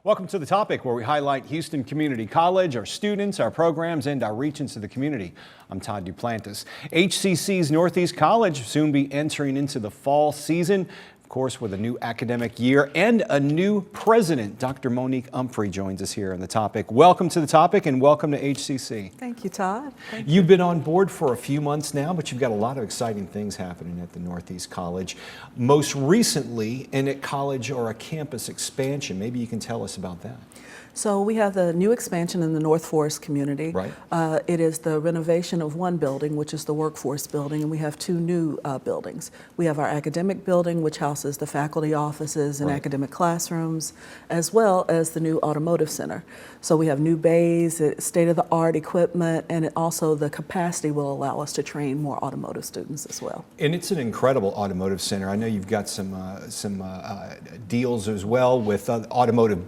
Welcome to The Topic, where we highlight Houston Community College, our students, our programs, and our reach into the community. I'm Todd Duplantis. HCC's Northeast College soon be entering into the fall season, of course, with a new academic year and a new president. Dr. Monique Umphrey joins us here on The Topic. Welcome to The Topic and welcome to HCC. Thank you, Todd. Thank you. You've been on board for a few months now, but you've got a lot of exciting things happening at the Northeast College. Most recently, in a college or a campus expansion. Maybe you can tell us about that. So we have the new expansion in the North Forest community. Right. It is the renovation of one building, which is the workforce building, and we have two new buildings. We have our academic building, which houses the faculty offices and academic classrooms, as well as the new automotive center. So we have new bays, state-of-the-art equipment, and also the capacity will allow us to train more automotive students as well. And it's an incredible automotive center. I know you've got some deals as well with automotive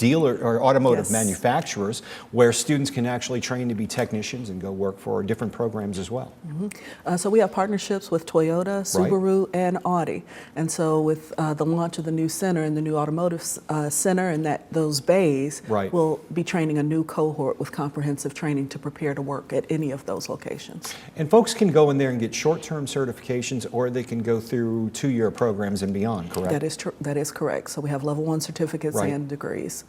manufacturers, where students can actually train to be technicians and go work for different programs as well. Mm-hmm. So we have partnerships with Toyota, Subaru, and Audi. And so with the launch of the new center and the new automotive center and those bays, we'll be training a new cohort with comprehensive training to prepare to work at any of those locations. And folks can go in there and get short-term certifications, or they can go through two-year programs and beyond, correct? That is correct. So we have level 1 certificates and degrees.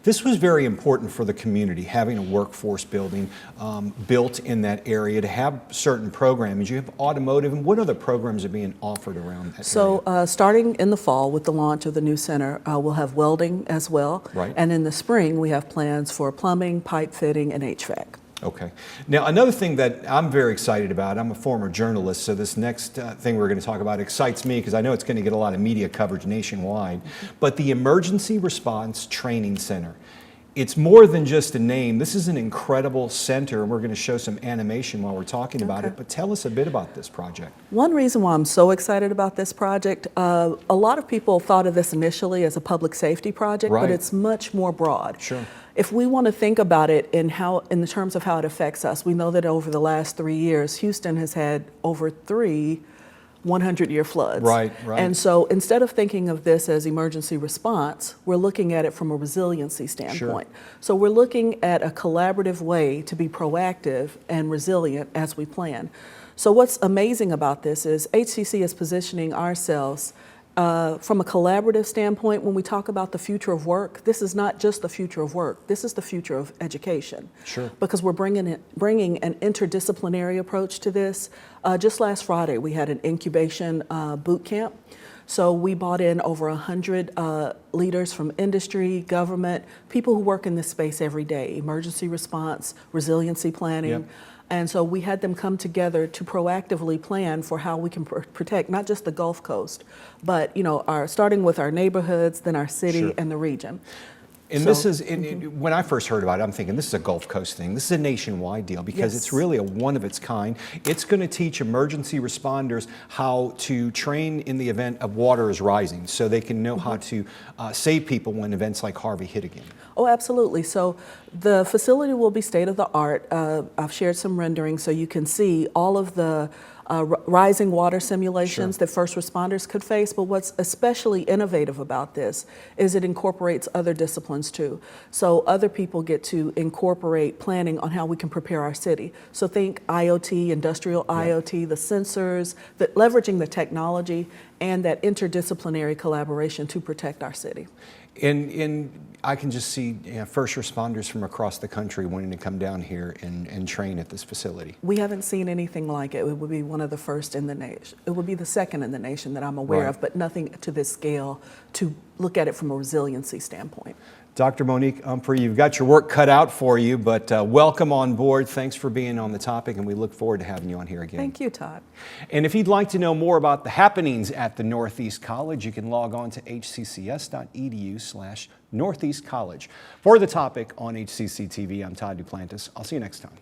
This was very important for the community, having a workforce building built in that area to have certain programs. You have automotive, and what other programs are being offered around that area? Starting in the fall with the launch of the new center, we'll have welding as well. And in the spring, we have plans for plumbing, pipe fitting, and HVAC. Okay. Now, another thing that I'm very excited about, I'm a former journalist, so this next thing we're going to talk about excites me because I know it's going to get a lot of media coverage nationwide, but the Emergency Response Training Center. It's more than just a name. This is an incredible center, and we're going to show some animation while we're talking about it, but tell us a bit about this project. One reason why I'm so excited about this project, a lot of people thought of this initially as a public safety project, but it's much more broad. Sure. If we want to think about it in the terms of how it affects us, we know that over the last 3 years, Houston has had over 3 100-year floods. Right. And so instead of thinking of this as emergency response, we're looking at it from a resiliency standpoint. So we're looking at a collaborative way to be proactive and resilient as we plan. So what's amazing about this is HCC is positioning ourselves from a collaborative standpoint. When we talk about the future of work, this is not just the future of work, this is the future of education. Sure. Because we're bringing an interdisciplinary approach to this. Just last Friday, we had an incubation boot camp. So we brought in over 100 leaders from industry, government, people who work in this space every day, emergency response, resiliency planning. And so we had them come together to proactively plan for how we can protect not just the Gulf Coast, but starting with our neighborhoods, then our city and the region. And this is, when I first heard about it, I'm thinking this is a Gulf Coast thing. This is a nationwide deal because it's really a one of its kind. It's going to teach emergency responders how to train in the event of water is rising, so they can know how to save people when events like Harvey hit again. Oh, absolutely. So the facility will be state of the art. I've shared some renderings so you can see all of the rising water simulations that first responders could face, but what's especially innovative about this is it incorporates other disciplines too. So other people get to incorporate planning on how we can prepare our city. So think IoT, industrial IoT, the sensors, leveraging the technology and that interdisciplinary collaboration to protect our city. And I can just see first responders from across the country wanting to come down here and train at this facility. We haven't seen anything like it. It would be one of the first in the nation. It would be the second in the nation that I'm aware of, but nothing to this scale to look at it from a resiliency standpoint. Dr. Monique Umphrey, you've got your work cut out for you, but welcome on board. Thanks for being on The Topic, and we look forward to having you on here again. Thank you, Todd. And if you'd like to know more about the happenings at the Northeast College, you can log on to hccs.edu/Northeast College. For The Topic on HCC TV, I'm Todd Duplantis. I'll see you next time.